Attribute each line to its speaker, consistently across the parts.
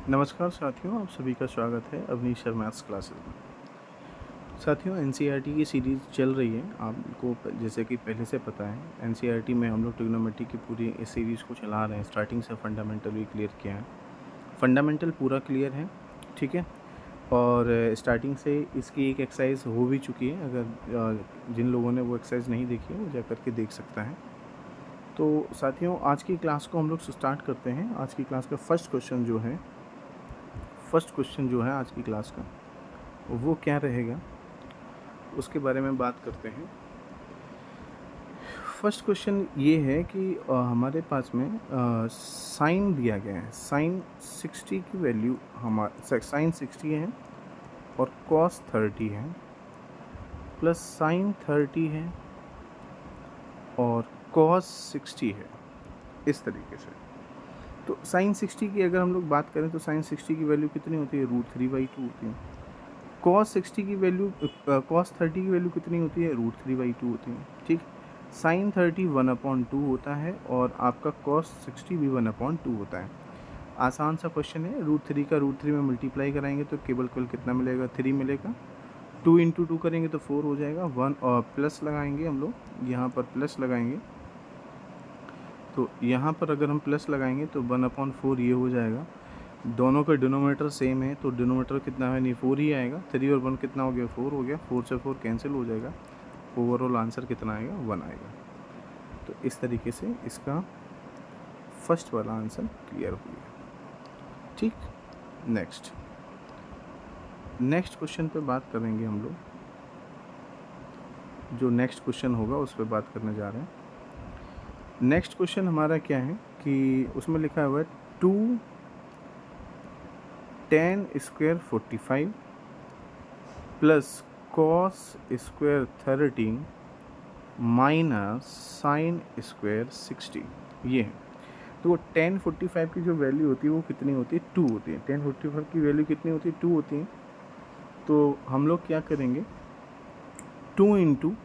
Speaker 1: नमस्कार साथियों, आप सभी का स्वागत है अवनीश सर मैथ्स क्लासेस में। साथियों, एनसीईआरटी की सीरीज़ चल रही है। आपको जैसे कि पहले से पता है, एनसीईआरटी में हम लोग ट्रिग्नोमेट्री की पूरी इस सीरीज़ को चला रहे हैं। स्टार्टिंग से फंडामेंटल भी क्लियर किया है। फंडामेंटल पूरा क्लियर है, ठीक है। और स्टार्टिंग से इसकी एक एक्सरसाइज हो भी चुकी है। अगर जिन लोगों ने वो एक्सरसाइज नहीं देखी है वो जा कर के देख सकता है। तो साथियों, आज की क्लास को हम लोग स्टार्ट करते हैं। आज की क्लास का फर्स्ट क्वेश्चन जो है आज की क्लास का वो क्या रहेगा, उसके बारे में बात करते हैं। फर्स्ट क्वेश्चन ये है कि हमारे पास में साइन दिया गया है। साइन 60 की वैल्यू साइन 60 है और कॉस 30 है, प्लस साइन 30 है और कॉस 60 है, इस तरीके से। तो साइन 60 की अगर हम लोग बात करें तो साइन 60 की वैल्यू कितनी होती है? √3/2 होती है। कॉस 60 की वैल्यू कॉस 30 की वैल्यू कितनी होती है? √3/2 होती है, ठीक। साइन 30 1/2 होता है और आपका कॉस 60 भी 1/2 होता है। आसान सा क्वेश्चन है। √3 का √3 में मल्टीप्लाई कराएंगे तो केवल कितना मिलेगा? 3 मिलेगा। 2 × 2 करेंगे तो 4 हो जाएगा। 1 और प्लस लगाएंगे हम लोग, यहाँ पर प्लस लगाएंगे। तो यहाँ पर अगर हम प्लस लगाएंगे तो 1/4 ये हो जाएगा। दोनों का डिनोमिनेटर सेम है तो डिनोमिनेटर कितना है? नहीं, 4 ही आएगा। 3 और 1 कितना हो गया? 4 हो गया। 4 से 4 कैंसिल हो जाएगा। ओवरऑल आंसर कितना आएगा? 1 आएगा। तो इस तरीके से इसका फर्स्ट वाला आंसर क्लियर हो गया, ठीक। नेक्स्ट क्वेश्चन पे बात करेंगे हम लोग। जो नेक्स्ट क्वेश्चन होगा उस पर बात करने जा रहे हैं। नेक्स्ट क्वेश्चन हमारा क्या है कि उसमें लिखा हुआ है 2 tan square 45 plus cos square 13 minus sine square 60, ये है। तो tan 45 की जो वैल्यू होती है वो कितनी होती है? 2 होती है। tan 45 की वैल्यू कितनी होती है? 2 होती है। तो हम लोग क्या करेंगे? 2 ×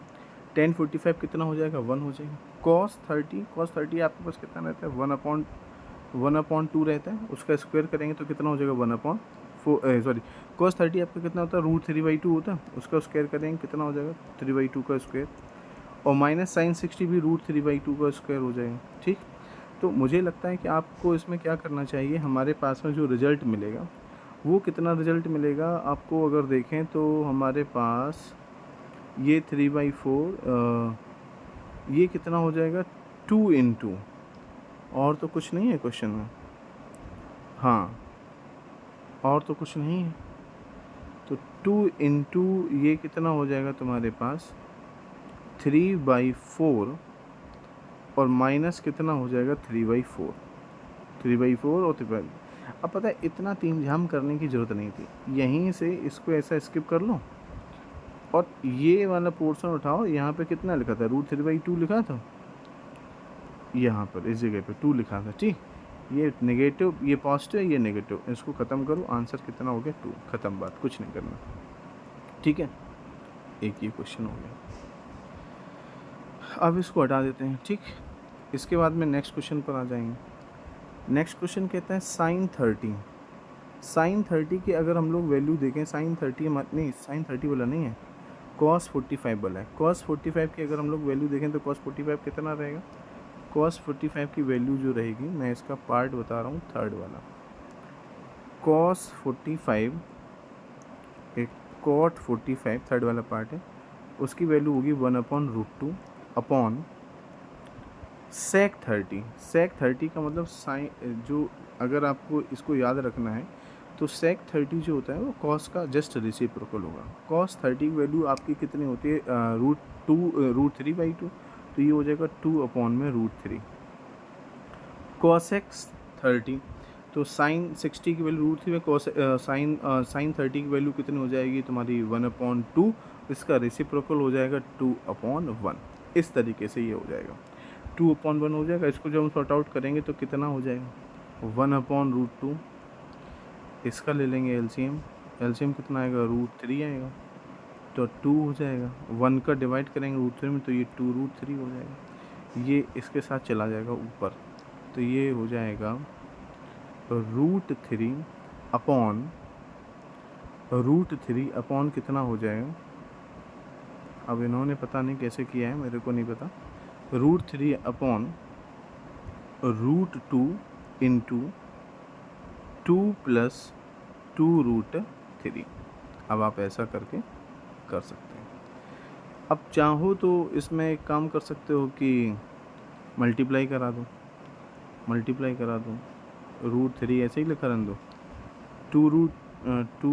Speaker 1: tan 45 कितना हो जाएगा? 1 हो जाएगा। cos 30 आपके पास कितना रहता है? 1/2 रहता है। उसका स्क्वायर करेंगे तो कितना हो जाएगा? 1/4 cos 30 आपका कितना होता है? √3/2 होता है। उसका स्क्वायर करेंगे कितना हो जाएगा? 3/2 का स्क्वायर। और माइनस साइन 60 भी √3/2 का स्क्वायर हो जाएगा, ठीक। तो मुझे लगता है कि आपको इसमें क्या करना चाहिए, हमारे पास में जो रिज़ल्ट मिलेगा वो कितना रिज़ल्ट मिलेगा आपको? अगर देखें तो हमारे पास ये 3/4 ये कितना हो जाएगा? 2 × और तो कुछ नहीं है क्वेश्चन में। हाँ, और तो कुछ नहीं है। तो 2 × ये कितना हो जाएगा तुम्हारे पास? 3/4 और माइनस कितना हो जाएगा? 3/4 और 3/4। अब पता है इतना तीम झाम करने की ज़रूरत नहीं थी। यहीं से इसको ऐसा स्किप कर लो और ये वाला पोर्शन उठाओ। यहाँ पे कितना लिखा था? √3/2 लिखा था। यहाँ पर इस जगह पे 2 लिखा था, ठीक। ये नेगेटिव, ये पॉजिटिव है, ये नेगेटिव। इसको ख़त्म करो। आंसर कितना हो गया? 2। ख़त्म बात, कुछ नहीं करना, ठीक है। एक ये क्वेश्चन हो गया। अब इसको हटा देते हैं, ठीक। इसके बाद में नेक्स्ट क्वेश्चन पर आ जाएंगे। नेक्स्ट क्वेश्चन कहता है साइन 30 की अगर हम लोग वैल्यू देखें, साइन 30 नहीं, साइन 30 वाला नहीं है, cos 45 वाला है। cos 45 की अगर हम लोग वैल्यू देखें तो cos 45 कितना रहेगा? cos 45 की वैल्यू जो रहेगी, मैं इसका पार्ट बता रहा हूँ, थर्ड वाला। cos 45 एक cot 45 थर्ड वाला पार्ट है, उसकी वैल्यू होगी 1/√2 अपॉन sec 30। sec 30 का मतलब साइन जो, अगर आपको इसको याद रखना है तो sec 30 जो होता है वो cos का जस्ट रेसिप्रोकल होगा। cos 30 की वैल्यू आपकी कितनी होती है? √3/2। तो ये हो जाएगा 2/√3। cosec 30, तो साइन 60 की वैल्यू √3 में साइन 30 की वैल्यू कितनी हो जाएगी तुम्हारी? 1/2। इसका रेसिप्रोकल हो जाएगा 2/1। इस तरीके से ये हो जाएगा, 2/1 हो जाएगा। इसको जब हम सॉर्ट आउट करेंगे तो कितना हो जाएगा? 1/√2। इसका ले लेंगे एलसीएम कितना आएगा? √3 आएगा, तो 2 हो जाएगा। 1 का डिवाइड करेंगे √3 में तो ये 2√3 हो जाएगा। ये इसके साथ चला जाएगा ऊपर, तो ये हो जाएगा √3 अपॉन √3 अपॉन कितना हो जाएगा, अब इन्होंने पता नहीं कैसे किया है, मेरे को नहीं पता, √3 अपॉन √2 इंटू 2 + 2√3। अब आप ऐसा करके कर सकते हैं। अब चाहो तो इसमें एक काम कर सकते हो कि मल्टीप्लाई करा दो, √3 ऐसे ही लिखा रहने दो, 2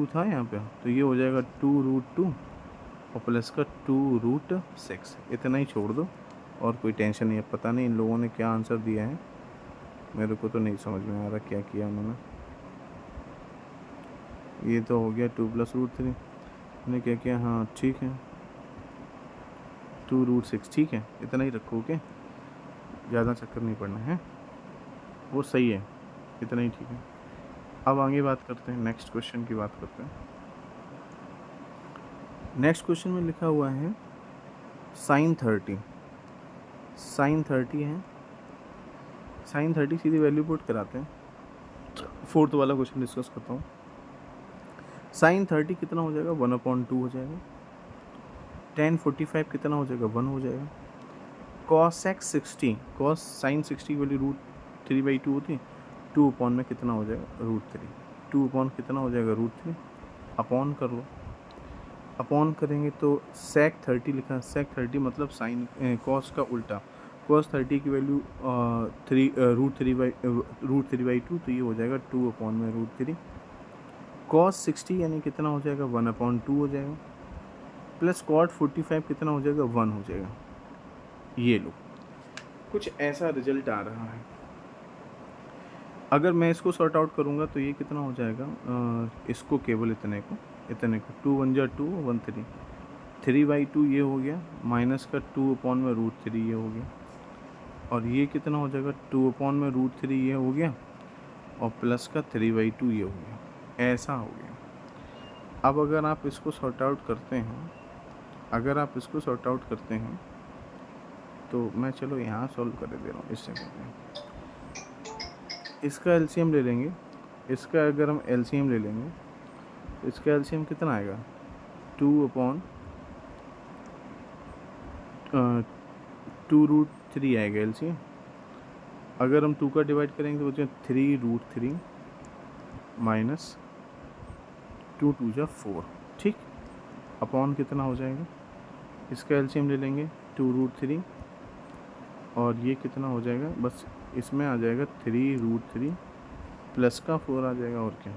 Speaker 1: था यहाँ पे, तो ये हो जाएगा 2√2 और प्लस का 2√6, इतना ही छोड़ दो और कोई टेंशन नहीं है। पता नहीं इन लोगों ने क्या आंसर दिया है, मेरे को तो नहीं समझ में आ रहा क्या किया उन्होंने। ये तो हो गया 2 + √3, मैंने क्या किया, हाँ ठीक है 2√6, ठीक है इतना ही रखो, ओके, ज़्यादा चक्कर नहीं पड़ना है, वो सही है, इतना ही ठीक है। अब आगे बात करते हैं, नेक्स्ट क्वेश्चन की बात करते हैं। नेक्स्ट क्वेश्चन में लिखा हुआ है sin 30 है, sin 30 सीधी वैल्यू पुट कराते हैं। फोर्थ वाला क्वेश्चन डिस्कस करता हूँ। sin 30 कितना हो जाएगा, 1/2 हो जाएगा। tan 45 कितना हो जाएगा, 1 हो जाएगा। cos x 60, cos sin 60 की वैल्यू √3/2 होती है, 2 अपॉन में कितना हो जाएगा, √3, 2 अपॉन कितना हो जाएगा, √3, अपॉन कर लो। अपॉन करेंगे तो sec 30 लिखा है, sec 30 मतलब साइन cos का उल्टा, cos 30 की वैल्यू √3/2, तो ये हो जाएगा 2 अपॉन में √3। cos 60 यानी कितना हो जाएगा, 1/2 हो जाएगा, प्लस cot 45 कितना हो जाएगा, 1 हो जाएगा। ये लो, कुछ ऐसा रिजल्ट आ रहा है। अगर मैं इसको सॉर्ट आउट करूँगा तो ये कितना हो जाएगा, इसको केवल इतने को 2 1 जा 2 1 3, 3/2 ये हो गया, माइनस का 2 अपॉन में √3 ये हो गया, और ये कितना हो जाएगा, 2 अपॉन में √3 ये हो गया, और प्लस का 3/2 ये हो गया, ऐसा हो गया। अब अगर आप इसको सॉर्ट आउट करते हैं, तो मैं चलो यहाँ सॉल्व कर दे रहा हूँ, इससे करते हैं। इसका एलसीएम ले लेंगे, इसका अगर हम एलसीएम ले लेंगे तो इसका एलसीएम कितना आएगा, 2 अपॉन 2√3 आएगा एलसीएम। अगर हम 2 का डिवाइड करेंगे तो बचेगा 3√3 माइनस 2 2 जा 4, ठीक, अपॉन कितना हो जाएगा, इसका एलसीएम ले लेंगे 2√3, और ये कितना हो जाएगा, बस इसमें आ जाएगा 3√3 प्लस का 4 आ जाएगा, और क्या,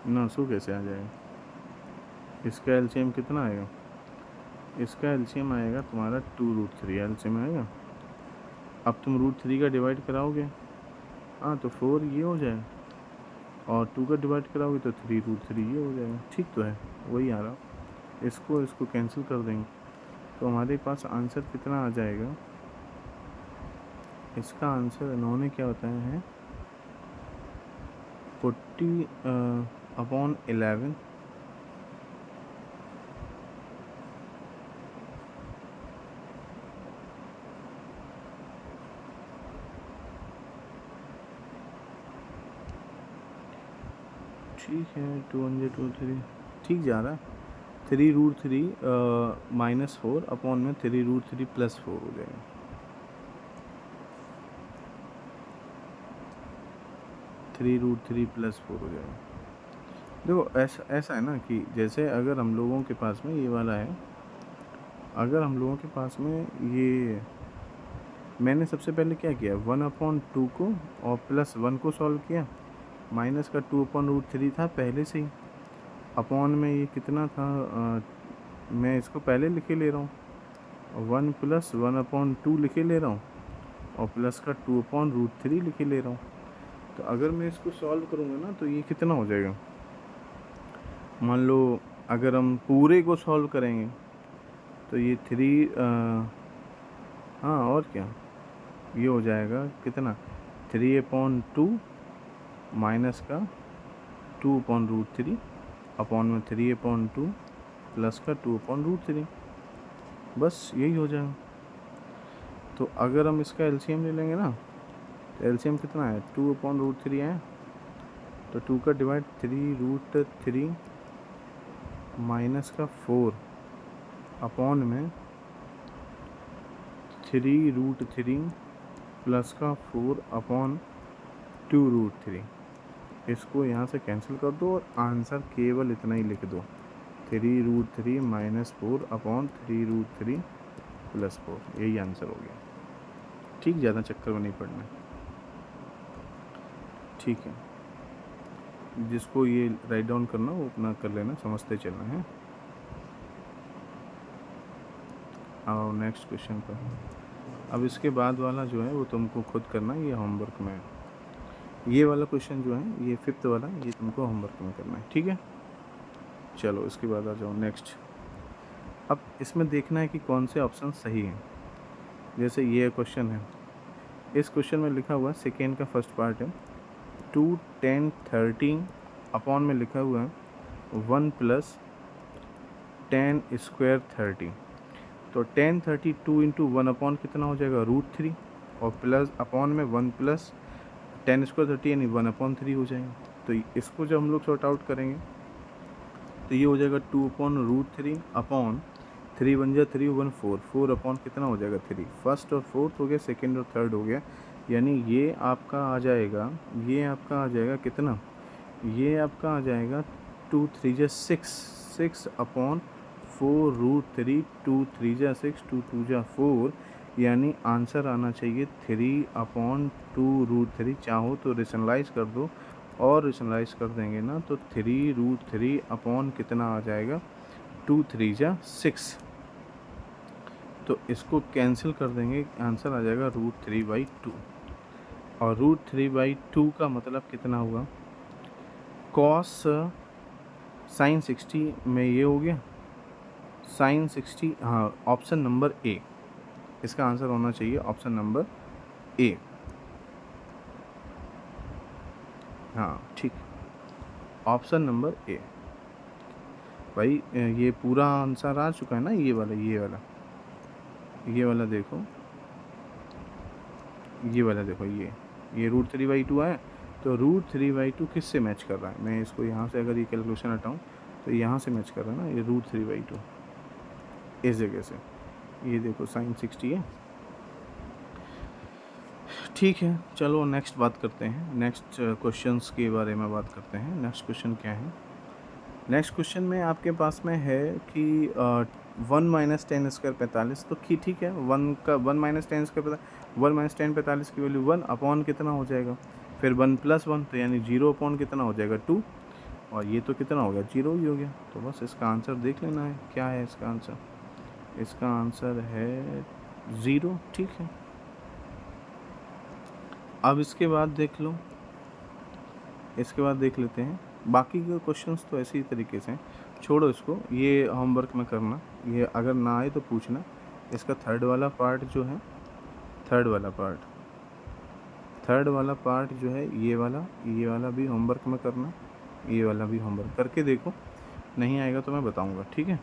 Speaker 1: ना सो कैसे आ जाएगा। इसका एलसीएम कितना आएगा, इसका एलसीएम आएगा तुम्हारा 2√3 एलसीएम आएगा। अब तुम √3 का डिवाइड कराओगे, हाँ तो 4 ये हो जाएगा, और 2 का डिवाइड कराओगे तो 3√3 ये हो जाएगा, ठीक तो है, वही आ रहा। इसको कैंसिल कर देंगे तो हमारे पास आंसर कितना आ जाएगा, इसका आंसर इन्होंने क्या बताया है, 40/11, ठीक है, 2 1 2 3, ठीक जा रहा है। 3√3 -4 अपॉन में 3√3 + 4 हो जाएगा, 3√3 + 4 हो जाएगा। देखो ऐसा है ना कि जैसे अगर हम लोगों के पास में ये वाला है, अगर हम लोगों के पास में ये, मैंने सबसे पहले क्या किया, 1/2 को और +1 को सॉल्व किया, माइनस का 2/√3 था पहले से ही, अपॉन में ये कितना था, मैं इसको पहले लिखे ले रहा हूँ, 1 + 1/2 लिखे ले रहा हूँ, और प्लस का 2/√3 लिखे ले रहा हूँ। तो अगर मैं इसको सॉल्व करूँगा ना तो ये कितना हो जाएगा, मान लो अगर हम पूरे को सॉल्व करेंगे तो ये 3, हाँ और क्या, ये हो जाएगा कितना, 3/2 माइनस का 2/√3 अपॉन में 3/2 प्लस का 2/√3, बस यही हो जाएगा। तो अगर हम इसका एलसीएम ले लेंगे ना, तो एलसीएम कितना है, 2/√3 है। तो 2 का डिवाइड 3√3 माइनस का 4 अपॉन में 3√3 प्लस का 4 अपॉन 2√3। इसको यहाँ से कैंसिल कर दो और आंसर केवल इतना ही लिख दो, 3√3 माइनस 4 अपॉन 3√3 प्लस 4। यही आंसर हो गया। ठीक, ज़्यादा चक्कर में नहीं पड़ना। ठीक है, जिसको ये राइट डाउन करना वो अपना कर लेना, समझते चलना है। आओ नेक्स्ट क्वेश्चन पर। अब इसके बाद वाला जो है वो तुमको खुद करना, ये होमवर्क में है। ये वाला क्वेश्चन जो है, ये 5th वाला, ये तुमको होमवर्क में करना है। ठीक है, चलो इसके बाद आ जाओ नेक्स्ट। अब इसमें देखना है कि कौन से ऑप्शन सही हैं। जैसे ये क्वेश्चन है, इस क्वेश्चन में लिखा हुआ सेकेंड का फर्स्ट पार्ट है 2 10 13 अपॉन में लिखा हुआ है 1 प्लस 10 स्क्वायर 30। तो 10 32 इंटू 1 अपॉन कितना हो जाएगा, √3, और प्लस अपॉन में 1 प्लस 10 स्क्वायर 30 यानी 1/3 हो जाएगा। तो इसको जब हम लोग सॉर्ट आउट करेंगे तो ये हो जाएगा 2/√3 अपॉन 3 1 जा 3 1 4 4 अपॉन कितना हो जाएगा 3। फर्स्ट और फोर्थ हो गया, सेकेंड और थर्ड हो गया, यानी ये आपका आ जाएगा, ये आपका आ जाएगा कितना, ये आपका आ जाएगा 2 3 जा 6 6 अपॉन 4√3 2 3 जा 6 2 2 जा 4, यानी आंसर आना चाहिए 3/2√3। चाहो तो रेशनलाइज कर दो, और रेशनलाइज कर देंगे ना तो 3√3 अपॉन कितना आ जाएगा 2 3 जा 6। तो इसको कैंसिल कर देंगे, आंसर आ जाएगा √3/2। और √3/2 का मतलब कितना हुआ, कॉस साइन 60 में ये हो गया साइन 60। हाँ, ऑप्शन नंबर ए इसका आंसर होना चाहिए, ऑप्शन नंबर ए। हाँ ठीक, ऑप्शन नंबर ए। भाई ये पूरा आंसर आ चुका है ना, ये वाला देखो, ये वाला देखो, ये √3/2 है। तो √3/2 किससे मैच कर रहा है, मैं इसको यहाँ से अगर ये कैलकुलेशन हटाऊँ तो यहाँ से मैच कर रहा है ना, ये √3/2 इस जगह से। ये देखो साइन 60 है। ठीक है, चलो नेक्स्ट बात करते हैं, नेक्स्ट क्वेश्चंस के बारे में बात करते हैं। नेक्स्ट क्वेश्चन क्या है, नेक्स्ट क्वेश्चन में आपके पास में है कि 1 माइनस 10 स्क्वायर 45। तो ठीक है, 1 माइनस 10 स्क्वायर 1 माइनस 10 45 की वैल्यू 1 अपॉन कितना हो जाएगा, फिर 1 प्लस 1 तो यानी 0 अपॉन कितना हो जाएगा 2, और ये तो कितना हो गया 0 ही हो गया। तो बस इसका आंसर देख लेना है, क्या है इसका आंसर, इसका आंसर है 0। ठीक है, अब इसके बाद देख लो, इसके बाद देख लेते हैं बाकी के क्वेश्चंस। तो ऐसे ही तरीके से छोड़ो इसको, ये होमवर्क में करना, ये अगर ना आए तो पूछना। इसका थर्ड वाला पार्ट जो है, थर्ड वाला पार्ट जो है, ये वाला भी होमवर्क में करना, ये वाला भी होमवर्क करके देखो, नहीं आएगा तो मैं बताऊंगा। ठीक है,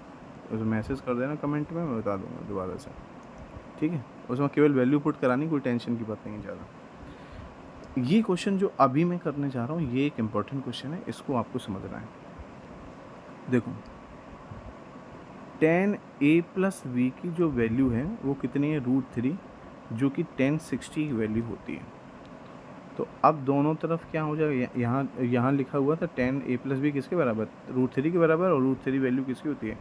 Speaker 1: उस मैसेज कर देना कमेंट में, मैं बता दूंगा दोबारा से। ठीक है, उसमें केवल वैल्यू पुट करानी, कोई टेंशन की बात नहीं ज़्यादा। ये क्वेश्चन जो अभी मैं करने जा रहा हूँ, ये एक इम्पॉर्टेंट क्वेश्चन है, इसको आपको समझना है। देखो 10a + b की जो वैल्यू है वो कितनी है, √3, जो कि 1060 की वैल्यू होती है। तो अब दोनों तरफ क्या हो जाएगा, यहाँ लिखा हुआ था 10a + b किसके बराबर, √3 के बराबर, और √3 वैल्यू किसकी होती है,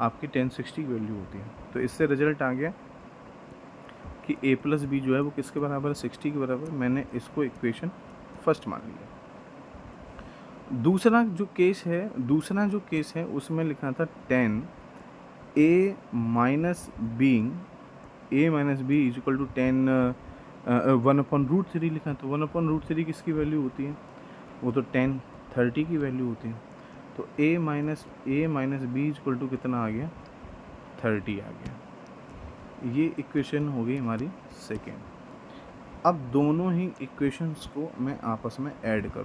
Speaker 1: आपकी 1060 की वैल्यू होती है। तो इससे रिजल्ट आ गया कि a + b जो है वो किसके बराबर है, 60 के बराबर। मैंने इसको इक्वेशन फर्स्ट मान लिया। दूसरा जो केस है उसमें लिखा था 10a - b = 10 1/√3 लिखा। तो 1/√3 किसकी वैल्यू होती है, वो तो 1030 की वैल्यू होती है। तो a - b = कितना आ गया, 30 आ गया। ये इक्वेशन हो गई हमारी सेकेंड। अब दोनों ही इक्वेशंस को मैं आपस में ऐड कर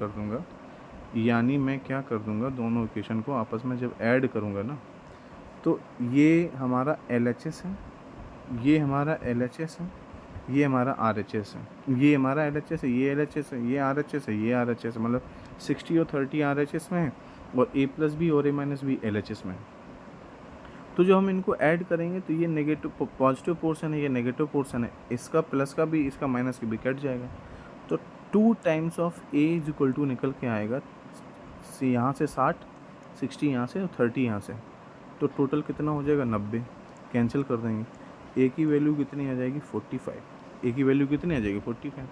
Speaker 1: दूंगा, यानी मैं क्या कर दूंगा, दोनों इक्वेशन को आपस में जब ऐड करूंगा ना, तो ये हमारा LHS है, ये हमारा LHS है, ये हमारा RHS है, ये हमारा LHS है, ये LHS है, ये RHS है, ये RHS है, मतलब 60 और 30 RHS में है और A+B और A-B LHS में है। तो जो हम इनको ऐड करेंगे तो ये नेगेटिव पॉजिटिव पोर्शन है, ये नेगेटिव पोर्शन है, इसका प्लस का भी इसका माइनस का भी कट जाएगा। तो 2 times of A is equal to निकल के आएगा यहाँ से 60, 60 यहाँ से और 30 यहाँ से, तो टोटल कितना हो जाएगा 90। कैंसिल कर देंगे, A की वैल्यू कितनी आ जाएगी 45, A की वैल्यू कितनी आ जाएगी 45।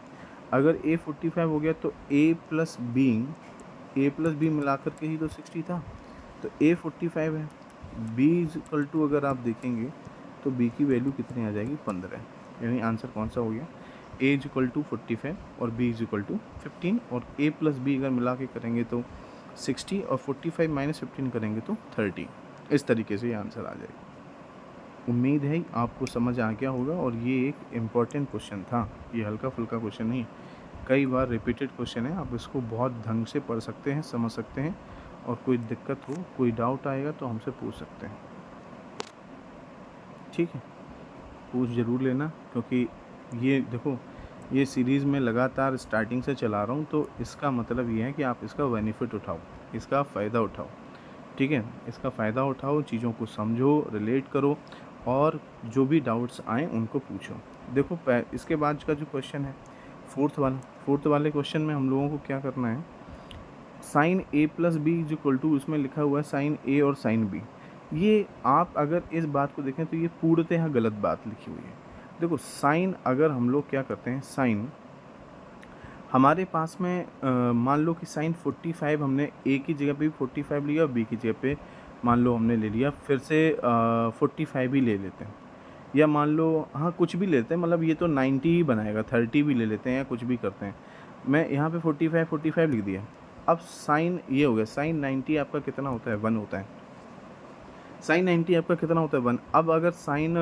Speaker 1: अगर A 45 हो गया तो A प्लस बी मिला करके ही तो 60 था, तो A 45 है। B इज इक्वल टू अगर आप देखेंगे तो B की वैल्यू कितनी आ जाएगी 15, यानी आंसर कौन सा हो गया A इज इक्वल टू 45 और B इज इक्वल टू 15, और A प्लस बी अगर मिला के करेंगे तो 60 और 45 माइनस 15 करेंगे तो 30। इस तरीके से ये आंसर आ जाएगा। उम्मीद है आपको समझ आ गया होगा, और ये एक इम्पॉर्टेंट क्वेश्चन था, ये हल्का फुल्का क्वेश्चन नहीं, कई बार रिपीटेड क्वेश्चन है। आप इसको बहुत ढंग से पढ़ सकते हैं, समझ सकते हैं, और कोई दिक्कत हो, कोई डाउट आएगा तो हमसे पूछ सकते हैं, ठीक है। पूछ ज़रूर लेना, क्योंकि ये देखो ये सीरीज़ में लगातार स्टार्टिंग से चला रहा हूँ, तो इसका मतलब ये है कि आप इसका बेनिफिट उठाओ, इसका फ़ायदा उठाओ, ठीक है। इसका फ़ायदा उठाओ, चीज़ों को समझो, रिलेट करो, और जो भी डाउट्स आएँ उनको पूछो। देखो इसके बाद का जो क्वेश्चन है फोर्थ वाले क्वेश्चन में हम लोगों को क्या करना है, sine A plus B is equal to, उसमें लिखा हुआ है साइन A और साइन B। ये आप अगर इस बात को देखें तो ये पूर्णतः गलत बात लिखी हुई है। देखो साइन, अगर हम लोग क्या करते हैं, साइन हमारे पास में मान लो कि साइन 45 हमने A की जगह पे 45 लिया और B की जगह पे मान लो हमने ले लिया, फिर से 45 ही ले लेते हैं, या मान लो हाँ कुछ भी लेते हैं, मतलब ये तो 90 ही बनाएगा, 30 भी ले लेते हैं या कुछ भी करते हैं। मैं यहाँ पे 45 लिख दिया। अब साइन ये हो गया, साइन 90 आपका कितना होता है 1 होता है, साइन 90 आपका कितना होता है 1। अब अगर साइन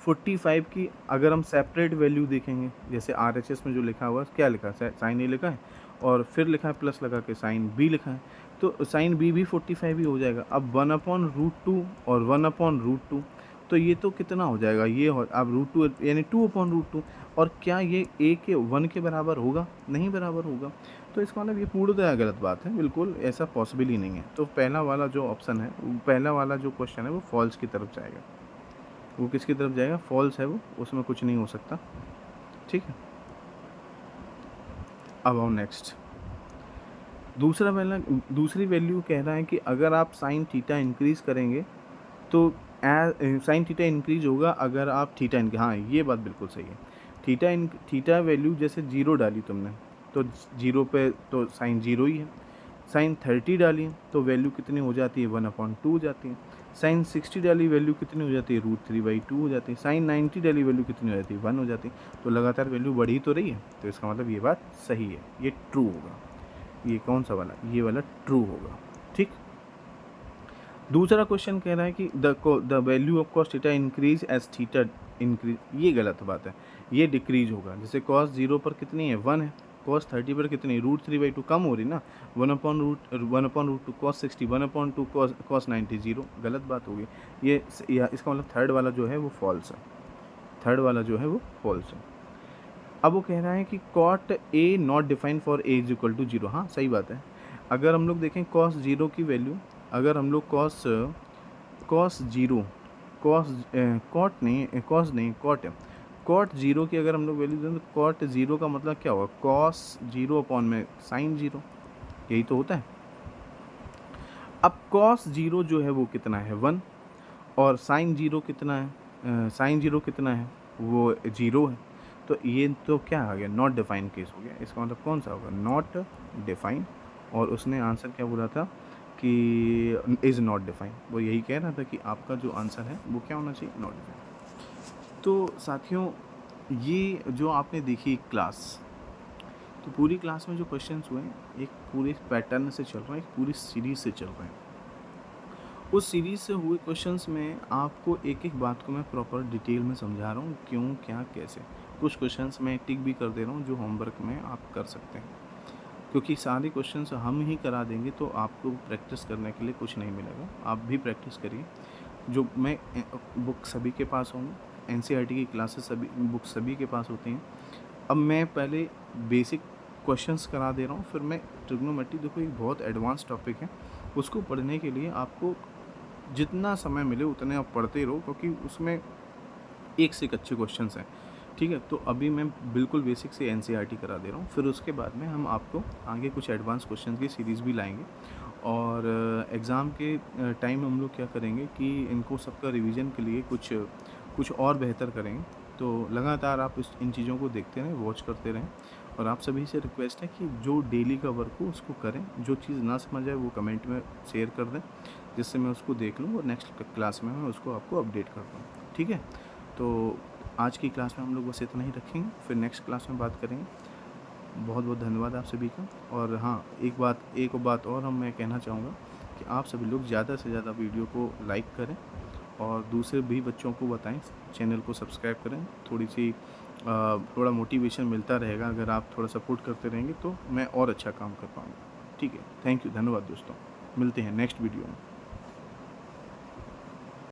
Speaker 1: 45 की अगर हम सेपरेट वैल्यू देखेंगे, जैसे RHS में जो लिखा हुआ है, क्या लिखा है, साइन A लिखा है और फिर लिखा है प्लस लगा के साइन B लिखा है, तो साइन B भी 45 ही हो जाएगा। अब 1/√2 और 1/√2, तो ये तो कितना हो जाएगा, ये अब √2 यानी 2/√2, और क्या ये A के 1 के बराबर होगा, नहीं बराबर होगा। तो इसका मतलब ये पूर्णतः गलत बात है, बिल्कुल ऐसा पॉसिबल ही नहीं है। तो पहला वाला जो ऑप्शन है, पहला वाला जो क्वेश्चन है वो फॉल्स की तरफ जाएगा। वो किसकी तरफ जाएगा, फॉल्स है वो, उसमें कुछ नहीं हो सकता, ठीक है। अब आओ नेक्स्ट, दूसरी वैल्यू कह रहा है कि अगर आप साइन थीटा इंक्रीज़ करेंगे तो साइन थीटा इंक्रीज होगा अगर आप थीटा हाँ ये बात बिल्कुल सही है। थीटा वैल्यू जैसे 0 डाली तुमने तो 0 पे तो साइन 0 ही है, साइन 30 डाली तो वैल्यू कितनी हो जाती है 1/2 हो जाती है, साइन 60 डाली वैल्यू कितनी हो जाती है √3/2 हो जाती है, साइन 90 डाली वैल्यू कितनी हो जाती है 1 हो जाती है। तो लगातार वैल्यू बढ़ी तो रही है, तो इसका मतलब ये बात सही है, ये ट्रू होगा। ये कौन सा वाला, ये वाला ट्रू होगा, ठीक। दूसरा क्वेश्चन कह रहा है कि the value of cos theta increase as theta increase, ये गलत बात है, ये डिक्रीज होगा। जैसे कॉस 0 पर कितनी है 1 है, कॉस 30 पर कितनी √3/2 कम हो रही ना, 1/√2 कॉस 60 1/2 कॉस 90 0, गलत बात होगी ये। इसका मतलब थर्ड वाला जो है वो फॉल्स है, थर्ड वाला जो है वो फॉल्स है। अब वो कह रहा है कि cot A not define for A is equal to 0, हाँ सही बात है। अगर हम लोग देखें कॉस 0 की वैल्यू, अगर हम लोग कॉस 0 कॉट 0 की अगर हम लोग वैल्यू दें तो कॉट 0 का मतलब क्या होगा, कॉस 0 अपॉन में साइन 0, यही तो होता है। अब कॉस 0 जो है वो कितना है 1, और साइन 0 कितना है, साइन 0 कितना है वो 0 है, तो ये तो क्या आ गया, नॉट डिफाइन केस हो गया। इसका मतलब कौन सा होगा, नॉट डिफाइन, और उसने आंसर क्या बोला था कि इज़ नॉट डिफाइन, वो यही कह रहा था कि आपका जो आंसर है वो क्या होना चाहिए, नॉट डिफाइन। तो साथियों ये जो आपने देखी क्लास, तो पूरी क्लास में जो क्वेश्चंस हुए एक पूरे पैटर्न से चल रहे हैं, एक पूरी सीरीज़ से चल रहे हैं। उस सीरीज़ से हुए क्वेश्चंस में आपको एक एक बात को मैं प्रॉपर डिटेल में समझा रहा हूँ, क्यों क्या कैसे। कुछ क्वेश्चंस मैं टिक भी कर दे रहा हूँ जो होमवर्क में आप कर सकते हैं, क्योंकि सारे क्वेश्चंस हम ही करा देंगे तो आपको प्रैक्टिस करने के लिए कुछ नहीं मिलेगा, आप भी प्रैक्टिस करिए जो मैं बुक सभी के पास होंगी, एनसीईआरटी की क्लासेस सभी बुक सभी के पास होती हैं। अब मैं पहले बेसिक क्वेश्चंस करा दे रहा हूँ, फिर मैं ट्रिग्नोमेट्री, देखो एक बहुत एडवांस टॉपिक है, उसको पढ़ने के लिए आपको जितना समय मिले उतने आप पढ़ते रहो, क्योंकि उसमें एक से एक अच्छे क्वेश्चंस हैं। ठीक है, तो अभी मैं बिल्कुल बेसिक से एनसीईआरटी करा दे रहा हूँ, फिर उसके बाद में हम आपको आगे कुछ एडवांस क्वेश्चंस की सीरीज़ भी लाएंगे। और एग्ज़ाम के टाइम हम लोग क्या करेंगे कि इनको सबका रिवीजन के लिए कुछ कुछ और बेहतर करेंगे। तो लगातार आप इन चीज़ों को देखते रहें, वॉच करते रहें। और आप सभी से रिक्वेस्ट है कि जो डेली का वर्क हो उसको करें, जो चीज़ ना समझ आए वो कमेंट में शेयर कर दें, जिससे मैं उसको देख लूँ और नेक्स्ट क्लास में मैं उसको आपको अपडेट कर दूँ। ठीक है, तो आज की क्लास में हम लोग बस इतना ही रखेंगे, फिर नेक्स्ट क्लास में बात करेंगे। बहुत बहुत धन्यवाद आप सभी का। और हाँ, एक बात और मैं कहना चाहूँगा कि आप सभी लोग ज़्यादा से ज़्यादा वीडियो को लाइक करें और दूसरे भी बच्चों को बताएं, चैनल को सब्सक्राइब करें। थोड़ा मोटिवेशन मिलता रहेगा, अगर आप थोड़ा सपोर्ट करते रहेंगे तो मैं और अच्छा काम कर पाऊँगा। ठीक है, थैंक यू, धन्यवाद दोस्तों, मिलते हैं नेक्स्ट वीडियो में।